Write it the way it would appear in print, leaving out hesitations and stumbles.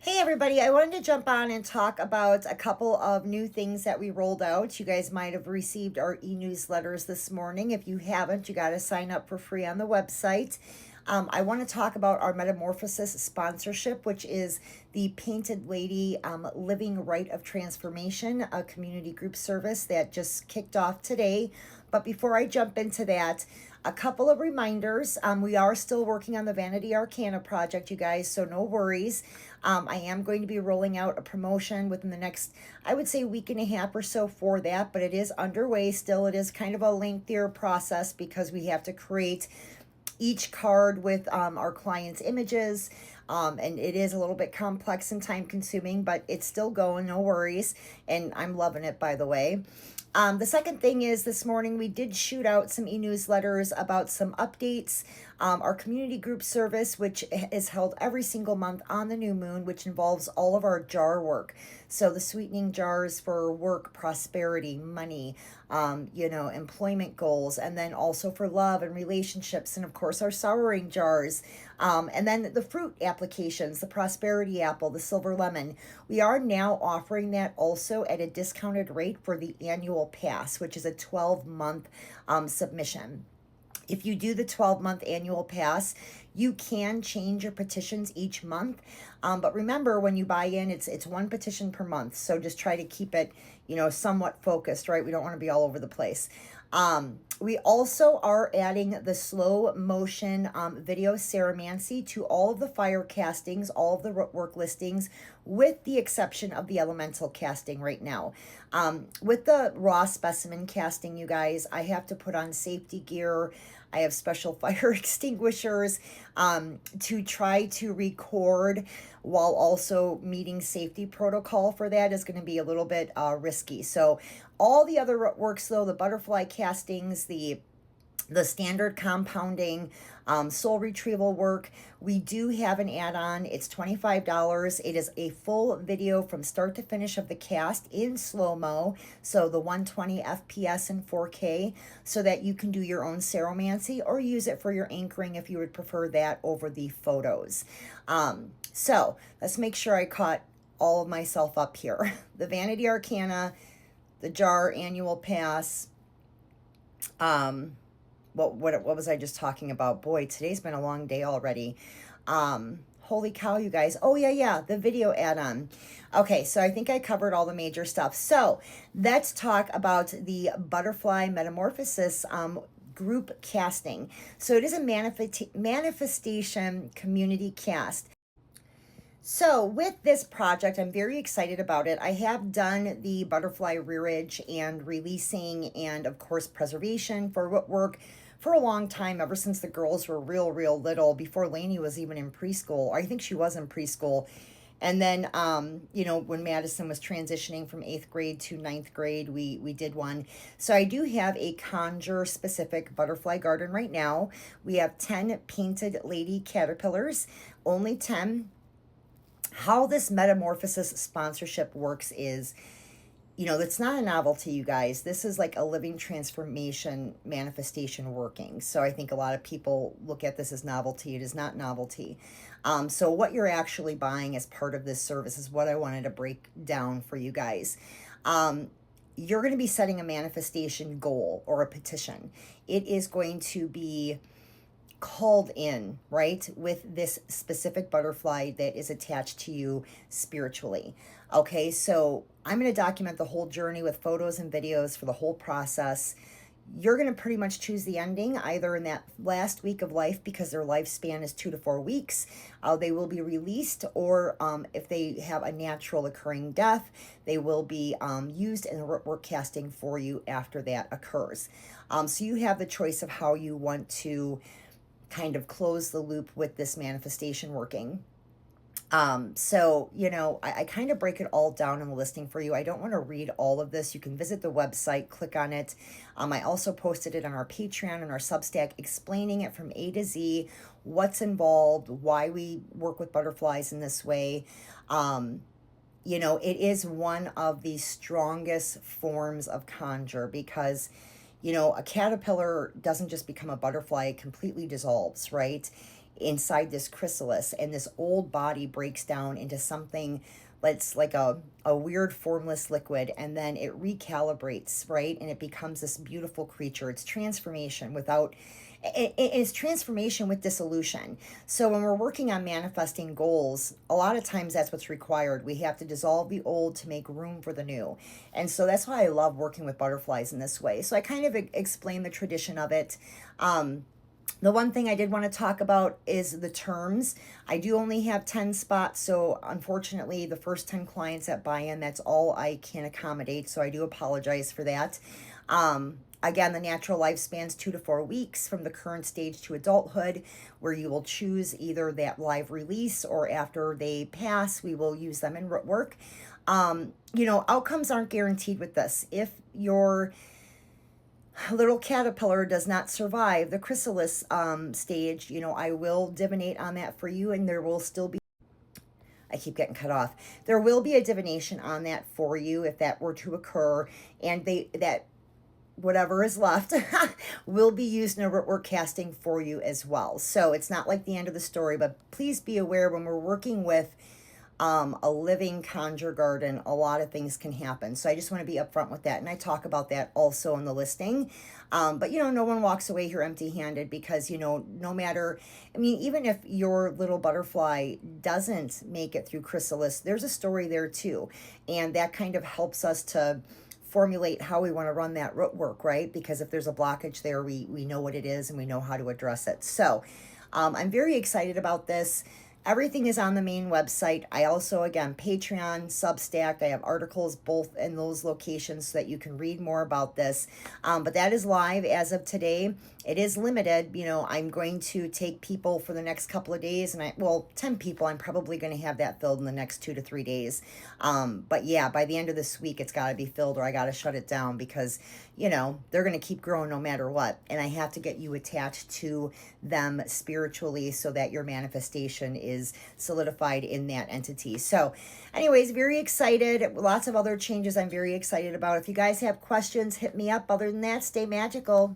Hey everybody, I wanted to jump on and talk about a couple of new things that we rolled out. You guys might have received our e-newsletters this morning. If you haven't, you got to sign up for free on the website. I want to talk about our Metamorphosis sponsorship, which is the Painted Lady Living Rite of Transformation, a community group service that just kicked off today. But before I jump into that, a couple of reminders. We are still working on the Vanity Arcana project, you guys, so no worries. I am going to be rolling out a promotion within the next, I would say, week and a half or so for that, but it is underway still. It is kind of a lengthier process because we have to create each card with our clients' images. And it is a little bit complex and time consuming, but it's still going, no worries. And I'm loving it, by the way. The second thing is this morning we did shoot out some e-newsletters about some updates. Our community group service, which is held every single month on the new moon, which involves all of our jar work. So the sweetening jars for work, prosperity, money, employment goals, and then also for love and relationships, and of course our souring jars. And then the fruit applications, the prosperity apple, the silver lemon. We are now offering that also at a discounted rate for the annual pass, which is a 12-month submission. If you do the 12-month annual pass, you can change your petitions each month. But remember, when you buy in, it's one petition per month. So just try to keep it, somewhat focused, right? We don't want to be all over the place. We also are adding the slow motion video ceremancy to all of the fire castings, all of the work listings, with the exception of the elemental casting right now. With the raw specimen casting, you guys, I have to put on safety gear. I have special fire extinguishers to try to record while also meeting safety protocol for that is going to be a little bit risky. So all the other works, though, the butterfly castings, the standard compounding, soul retrieval work, we do have an add-on. It's $25. It is a full video from start to finish of the cast in slow-mo, so the 120 FPS and 4K, so that you can do your own ceromancy or use it for your anchoring if you would prefer that over the photos. So let's make sure I caught all of myself up here. The Vanity Arcana, the jar annual pass, what was I just talking about? Boy, today's been a long day already. Holy cow, you guys. Oh, yeah, the video add-on. Okay, so I think I covered all the major stuff. So let's talk about the Butterfly Metamorphosis group casting. So it is a manifestation community cast. So with this project, I'm very excited about it. I have done the butterfly rearage and releasing and, of course, preservation for work for a long time, ever since the girls were real little, before Lainey was even in preschool. I think she was in preschool. And then, when Madison was transitioning from 8th grade to 9th grade, we did one. So I do have a Conjure specific butterfly garden right now. We have 10 painted lady caterpillars, only 10. How this Metamorphosis sponsorship works is, it's not a novelty, you guys. This is like a living transformation manifestation working. So I think a lot of people look at this as novelty. It is not novelty. So what you're actually buying as part of this service is what I wanted to break down for you guys. You're going to be setting a manifestation goal or a petition. It is going to be called in, right, with this specific butterfly that is attached to you spiritually. Okay, so I'm going to document the whole journey with photos and videos for the whole process. You're going to pretty much choose the ending either in that last week of life, because their lifespan is 2 to 4 weeks. They will be released, or if they have a natural occurring death, they will be used in the work casting for you after that occurs. So you have the choice of how you want to kind of close the loop with this manifestation working. So, I kind of break it all down in the listing for you. I don't want to read all of this. You can visit the website, click on it. I also posted it on our Patreon and our Substack, explaining it from A to Z, what's involved, why we work with butterflies in this way. It is one of the strongest forms of conjure because a caterpillar doesn't just become a butterfly, it completely dissolves, right? inside this chrysalis, and this old body breaks down into something that's like a weird formless liquid, and then it recalibrates, right? And it becomes this beautiful creature. It's transformation without it's transformation with dissolution. So when we're working on manifesting goals, a lot of times that's what's required. We have to dissolve the old to make room for the new. And so that's why I love working with butterflies in this way. So I kind of explain the tradition of it. The one thing I did want to talk about is the terms. I do only have 10 spots, so unfortunately, the first 10 clients that buy in, that's all I can accommodate, so I do apologize for that. Again, the natural lifespan's 2 to 4 weeks from the current stage to adulthood, where you will choose either that live release or after they pass, we will use them in root work. Outcomes aren't guaranteed with this. If your little caterpillar does not survive the chrysalis stage, I will divinate on that for you, and there will still be, I keep getting cut off. There will be a divination on that for you if that were to occur, and that whatever is left will be used in a root work casting for you as well. So it's not like the end of the story, but please be aware when we're working with a living conjure garden, a lot of things can happen. So I just want to be upfront with that. And I talk about that also in the listing. But no one walks away here empty handed, because, no matter, even if your little butterfly doesn't make it through chrysalis, there's a story there too. And that kind of helps us to formulate how we want to run that root work, right? Because if there's a blockage there, we know what it is and we know how to address it. So I'm very excited about this. Everything is on the main website. I also, again, Patreon, Substack, I have articles both in those locations so that you can read more about this. But that is live as of today. It is limited. I'm going to take people for the next couple of days, and 10 people. I'm probably going to have that filled in the next 2 to 3 days. But yeah, by the end of this week, it's got to be filled, or I got to shut it down, because, they're going to keep growing no matter what. And I have to get you attached to them spiritually so that your manifestation is solidified in that entity. So anyways, very excited. Lots of other changes I'm very excited about. If you guys have questions, hit me up. Other than that, stay magical.